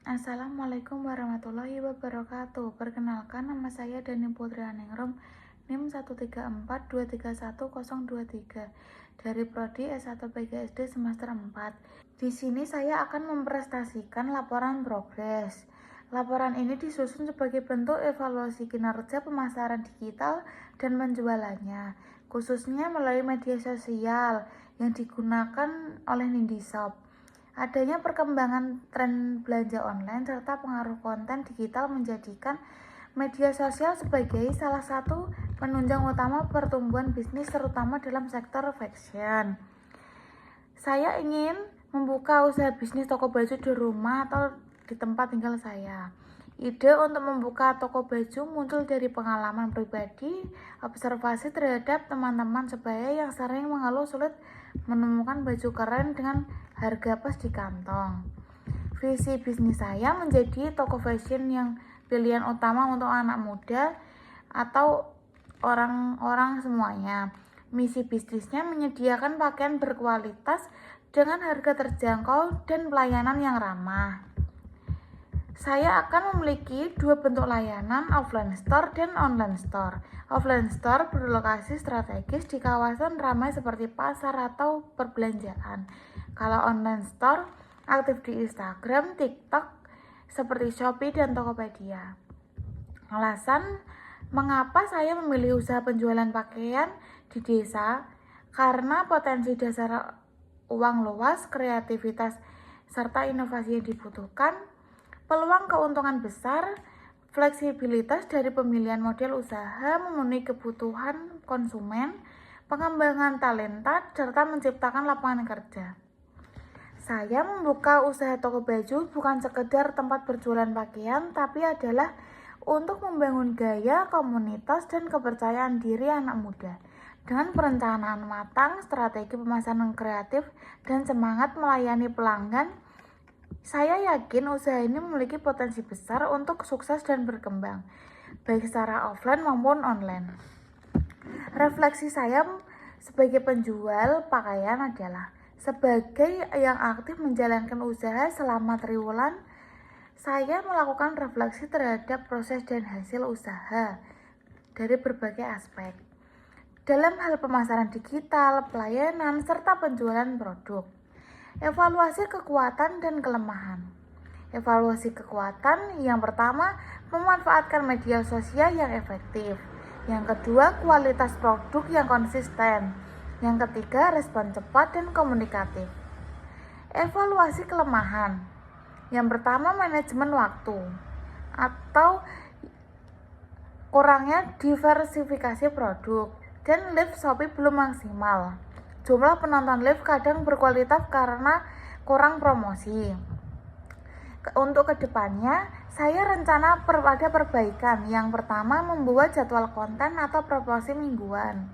Assalamualaikum warahmatullahi wabarakatuh. Perkenalkan, nama saya Dani Putri Aningrum, NIM 134231023 dari Prodi S1 PGSD semester 4. Di sini saya akan mempresentasikan laporan progres. Laporan ini disusun sebagai bentuk evaluasi kinerja pemasaran digital dan penjualannya, khususnya melalui media sosial yang digunakan oleh Nindishop. Adanya perkembangan tren belanja online serta pengaruh konten digital menjadikan media sosial sebagai salah satu penunjang utama pertumbuhan bisnis, terutama dalam sektor fashion. Saya ingin membuka usaha bisnis toko baju di rumah atau di tempat tinggal saya. Ide untuk membuka toko baju muncul dari pengalaman pribadi, observasi terhadap teman-teman sebaya yang sering mengeluh sulit menemukan baju keren dengan harga pas di kantong. Visi bisnis saya menjadi toko fashion yang pilihan utama untuk anak muda atau orang-orang semuanya. Misi bisnisnya menyediakan pakaian berkualitas dengan harga terjangkau dan pelayanan yang ramah. Saya akan memiliki dua bentuk layanan, offline store dan online store. Offline store berlokasi strategis di kawasan ramai seperti pasar atau perbelanjaan. Kalau online store aktif di Instagram, TikTok seperti Shopee dan Tokopedia. Alasan mengapa saya memilih usaha penjualan pakaian di desa? Karena potensi dasar uang luas, kreativitas, serta inovasi yang dibutuhkan, peluang keuntungan besar, fleksibilitas dari pemilihan model usaha, memenuhi kebutuhan konsumen, pengembangan talenta, serta menciptakan lapangan kerja. Saya membuka usaha toko baju bukan sekedar tempat berjualan pakaian, tapi adalah untuk membangun gaya, komunitas, dan kepercayaan diri anak muda. Dengan perencanaan matang, strategi pemasaran kreatif, dan semangat melayani pelanggan, saya yakin usaha ini memiliki potensi besar untuk sukses dan berkembang, baik secara offline maupun online. Refleksi saya sebagai penjual pakaian adalah, sebagai yang aktif menjalankan usaha selama triwulan, saya melakukan refleksi terhadap proses dan hasil usaha dari berbagai aspek. Dalam hal pemasaran digital, pelayanan, serta penjualan produk. Evaluasi kekuatan dan kelemahan. Evaluasi kekuatan yang pertama, memanfaatkan media sosial yang efektif. Yang kedua, kualitas produk yang konsisten. Yang ketiga, respon cepat dan komunikatif. Evaluasi kelemahan. Yang pertama, manajemen waktu atau kurangnya diversifikasi produk dan live Shopee belum maksimal. Jumlah penonton live kadang berkualitas karena kurang promosi. Untuk kedepannya, saya rencana ada perbaikan. Yang pertama, membuat jadwal konten atau promosi mingguan.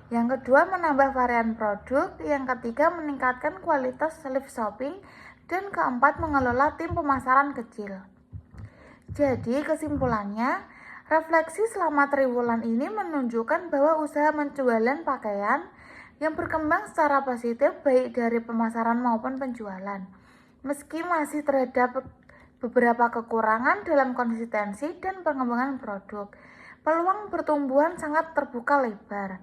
Yang kedua, menambah varian produk. Yang ketiga, meningkatkan kualitas live shopping. Dan keempat, mengelola tim pemasaran kecil. Jadi, kesimpulannya, refleksi selama triwulan ini menunjukkan bahwa usaha penjualan pakaian yang berkembang secara positif baik dari pemasaran maupun penjualan. Meski masih terdapat beberapa kekurangan dalam konsistensi dan pengembangan produk, peluang pertumbuhan sangat terbuka lebar.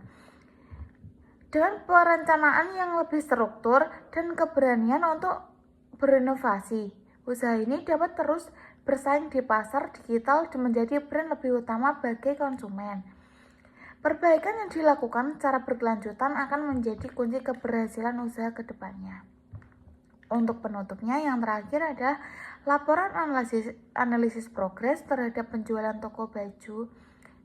Dengan perencanaan yang lebih struktur dan keberanian untuk berinovasi, usaha ini dapat terus bersaing di pasar digital dan menjadi brand lebih utama bagi konsumen. Perbaikan yang dilakukan secara berkelanjutan akan menjadi kunci keberhasilan usaha ke depannya. Untuk penutupnya, yang terakhir adalah laporan analisis progres terhadap penjualan toko baju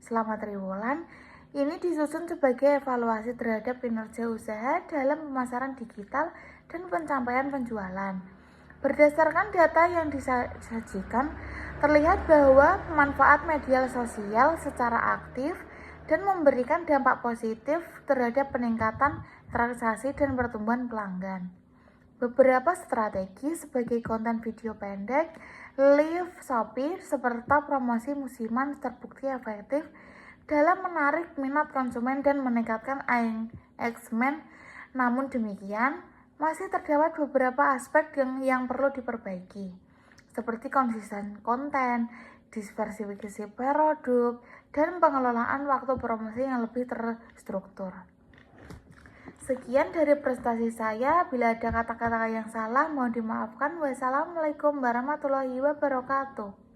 selama triwulan. Ini disusun sebagai evaluasi terhadap kinerja usaha dalam pemasaran digital dan pencapaian penjualan. Berdasarkan data yang disajikan, terlihat bahwa manfaat media sosial secara aktif dan memberikan dampak positif terhadap peningkatan transaksi dan pertumbuhan pelanggan. Beberapa strategi sebagai konten video pendek, live Shopee, serta promosi musiman terbukti efektif dalam menarik minat konsumen dan meningkatkan engagement. Namun demikian, masih terdapat beberapa aspek yang perlu diperbaiki. seperti konsisten konten, diversifikasi produk, dan pengelolaan waktu promosi yang lebih terstruktur. Sekian dari prestasi saya. Bila ada kata-kata yang salah, mohon dimaafkan. Wassalamualaikum warahmatullahi wabarakatuh.